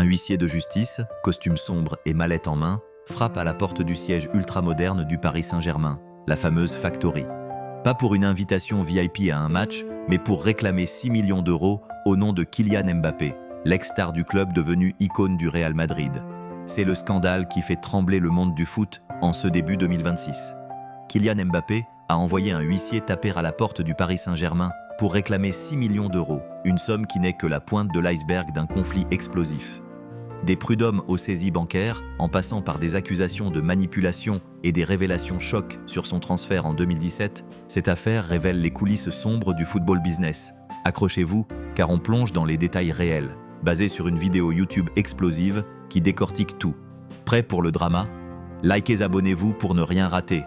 Un huissier de justice, costume sombre et mallette en main, frappe à la porte du siège ultramoderne du Paris Saint-Germain, la fameuse Factory. Pas pour une invitation VIP à un match, mais pour réclamer 6 millions d'euros au nom de Kylian Mbappé, l'ex-star du club devenu icône du Real Madrid. C'est le scandale qui fait trembler le monde du foot en ce début 2026. Kylian Mbappé a envoyé un huissier taper à la porte du Paris Saint-Germain pour réclamer 6 millions d'euros, une somme qui n'est que la pointe de l'iceberg d'un conflit explosif. Des prud'hommes aux saisies bancaires, en passant par des accusations de manipulation et des révélations chocs sur son transfert en 2017, cette affaire révèle les coulisses sombres du football business. Accrochez-vous, car on plonge dans les détails réels, basés sur une vidéo YouTube explosive qui décortique tout. Prêt pour le drama? Likez, abonnez-vous pour ne rien rater.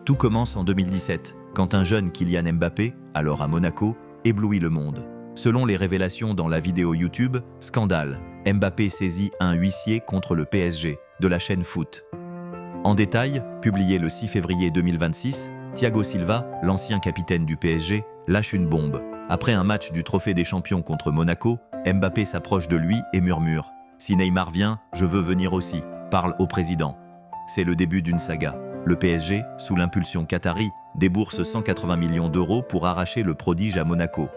Tout commence en 2017, quand un jeune Kylian Mbappé, alors à Monaco, éblouit le monde. Selon les révélations dans la vidéo YouTube, scandale, Mbappé saisit un huissier contre le PSG de la chaîne Foot. En détail, publié le 6 février 2026, Thiago Silva, l'ancien capitaine du PSG, lâche une bombe. Après un match du Trophée des Champions contre Monaco, Mbappé s'approche de lui et murmure « Si Neymar vient, je veux venir aussi », parle au président. C'est le début d'une saga. Le PSG, sous l'impulsion qatari, débourse 180 millions d'euros pour arracher le prodige à Monaco.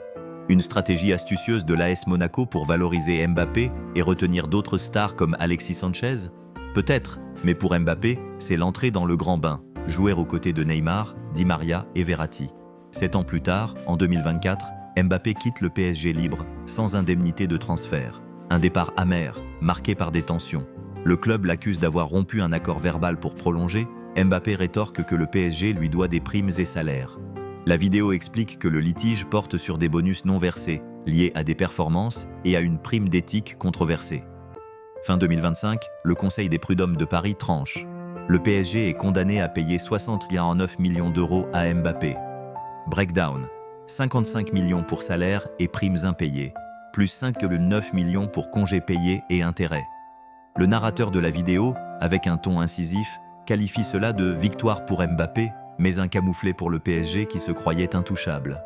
Une stratégie astucieuse de l'AS Monaco pour valoriser Mbappé et retenir d'autres stars comme Alexis Sanchez? Peut-être, mais pour Mbappé, c'est l'entrée dans le grand bain, jouer aux côtés de Neymar, Di Maria et Verratti. 7 ans plus tard, en 2024, Mbappé quitte le PSG libre, sans indemnité de transfert. Un départ amer, marqué par des tensions. Le club l'accuse d'avoir rompu un accord verbal pour prolonger. Mbappé rétorque que le PSG lui doit des primes et salaires. La vidéo explique que le litige porte sur des bonus non versés, liés à des performances et à une prime d'éthique controversée. Fin 2025, le Conseil des prud'hommes de Paris tranche. Le PSG est condamné à payer 60,9 millions d'euros à Mbappé. Breakdown. 55 millions pour salaire et primes impayées, plus 5,9 millions pour congés payés et intérêts. Le narrateur de la vidéo, avec un ton incisif, qualifie cela de « victoire pour Mbappé », mais un camouflet pour le PSG qui se croyait intouchable.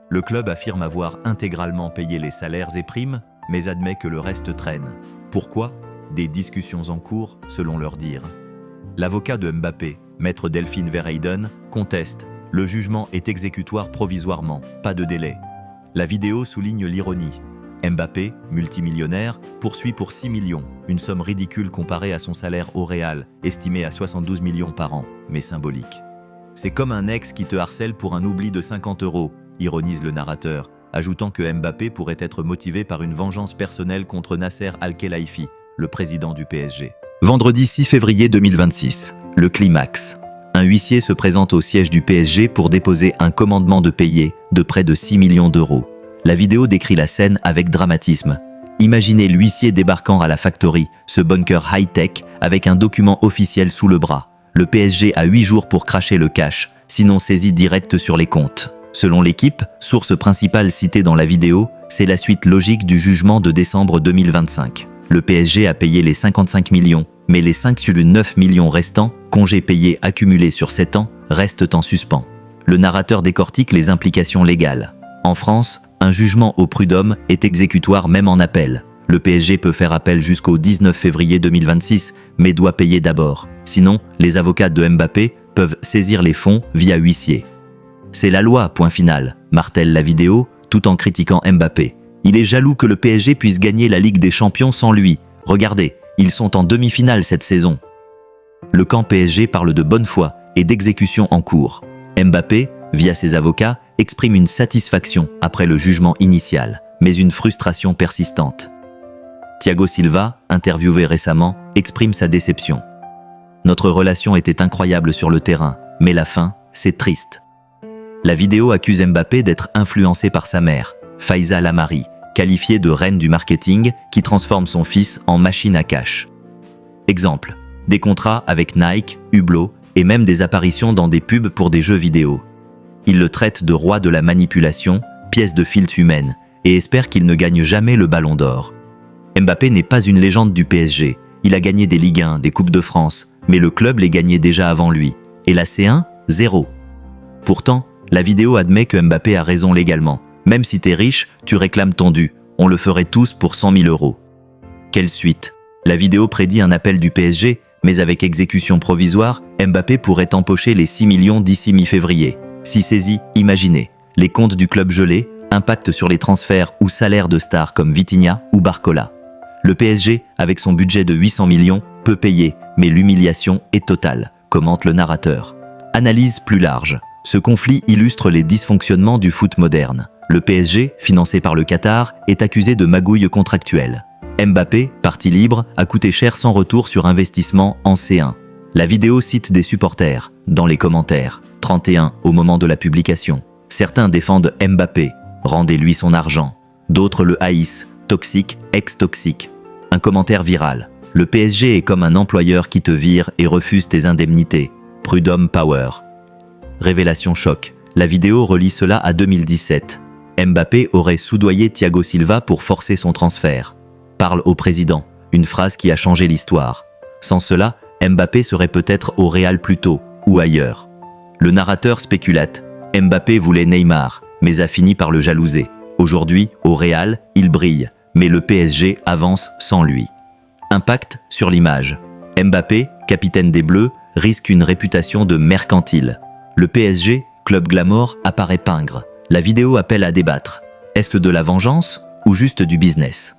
Le club affirme avoir intégralement payé les salaires et primes, mais admet que le reste traîne. Pourquoi? Des discussions en cours, selon leur dire. L'avocat de Mbappé, maître Delphine Verheyden, conteste. Le jugement est exécutoire provisoirement, pas de délai. La vidéo souligne l'ironie. Mbappé, multimillionnaire, poursuit pour 6 millions, une somme ridicule comparée à son salaire au Real, estimé à 72 millions par an, mais symbolique. C'est comme un ex qui te harcèle pour un oubli de 50 €, ironise le narrateur, ajoutant que Mbappé pourrait être motivé par une vengeance personnelle contre Nasser Al-Khelaifi, le président du PSG. Vendredi 6 février 2026, le climax. Un huissier se présente au siège du PSG pour déposer un commandement de payer de près de 6 millions d'euros. La vidéo décrit la scène avec dramatisme. Imaginez l'huissier débarquant à la Factory, ce bunker high-tech avec un document officiel sous le bras. Le PSG a 8 jours pour cracher le cash, sinon saisie directe sur les comptes. Selon l'équipe, source principale citée dans la vidéo, c'est la suite logique du jugement de décembre 2025. Le PSG a payé les 55 millions, mais les 5,9 millions restants, congés payés accumulés sur 7 ans, restent en suspens. Le narrateur décortique les implications légales. En France, un jugement au prud'homme est exécutoire même en appel. Le PSG peut faire appel jusqu'au 19 février 2026, mais doit payer d'abord. Sinon, les avocats de Mbappé peuvent saisir les fonds via huissier. C'est la loi, point final, martèle la vidéo, tout en critiquant Mbappé. Il est jaloux que le PSG puisse gagner la Ligue des Champions sans lui. Regardez, ils sont en demi-finale cette saison. Le camp PSG parle de bonne foi et d'exécution en cours. Mbappé, via ses avocats, exprime une satisfaction après le jugement initial, mais une frustration persistante. Thiago Silva, interviewé récemment, exprime sa déception. Notre relation était incroyable sur le terrain, mais la fin, c'est triste. La vidéo accuse Mbappé d'être influencé par sa mère, Faiza Lamari, qualifiée de reine du marketing qui transforme son fils en machine à cash. Exemple, des contrats avec Nike, Hublot et même des apparitions dans des pubs pour des jeux vidéo. Il le traite de roi de la manipulation, pièce de filtre humaine, et espère qu'il ne gagne jamais le ballon d'or. Mbappé n'est pas une légende du PSG. Il a gagné des Ligue 1, des Coupes de France, mais le club les gagnait déjà avant lui. Et la C1, 0. Pourtant, la vidéo admet que Mbappé a raison légalement. Même si t'es riche, tu réclames ton dû. On le ferait tous pour 100 000 €. Quelle suite? La vidéo prédit un appel du PSG, mais avec exécution provisoire, Mbappé pourrait empocher les 6 millions d'ici mi-février. Si saisi, imaginez, les comptes du club gelés, impact sur les transferts ou salaires de stars comme Vitinha ou Barcola. Le PSG, avec son budget de 800 millions, peut payer, mais l'humiliation est totale, commente le narrateur. Analyse plus large. Ce conflit illustre les dysfonctionnements du foot moderne. Le PSG, financé par le Qatar, est accusé de magouilles contractuelles. Mbappé, parti libre, a coûté cher sans retour sur investissement en C1. La vidéo cite des supporters, dans les commentaires, 31 au moment de la publication. Certains défendent Mbappé, rendez-lui son argent. D'autres le haïssent, toxique, ex-toxique. Un commentaire viral. Le PSG est comme un employeur qui te vire et refuse tes indemnités. Prud'homme Power. Révélation choc. La vidéo relie cela à 2017. Mbappé aurait soudoyé Thiago Silva pour forcer son transfert. Parle au président, une phrase qui a changé l'histoire. Sans cela, Mbappé serait peut-être au Real plus tôt, ou ailleurs. Le narrateur spéculate. Mbappé voulait Neymar, mais a fini par le jalouser. Aujourd'hui, au Real, il brille, mais le PSG avance sans lui. Impact sur l'image. Mbappé, capitaine des Bleus, risque une réputation de mercantile. Le PSG, club glamour, apparaît pingre. La vidéo appelle à débattre. Est-ce de la vengeance ou juste du business?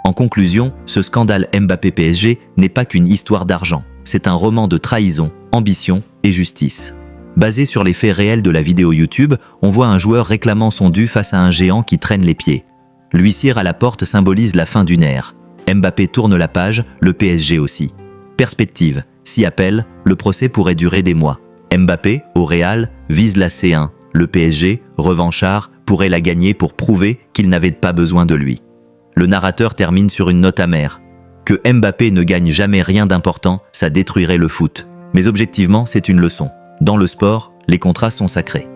En conclusion, ce scandale Mbappé-PSG n'est pas qu'une histoire d'argent. C'est un roman de trahison, ambition et justice. Basé sur les faits réels de la vidéo YouTube, on voit un joueur réclamant son dû face à un géant qui traîne les pieds. L'huissier à la porte symbolise la fin d'une ère. Mbappé tourne la page, le PSG aussi. Perspective, si appel, le procès pourrait durer des mois. Mbappé, au Real, vise la C1. Le PSG, revanchard, pourrait la gagner pour prouver qu'il n'avait pas besoin de lui. Le narrateur termine sur une note amère. Que Mbappé ne gagne jamais rien d'important, ça détruirait le foot. Mais objectivement, c'est une leçon. Dans le sport, les contrats sont sacrés.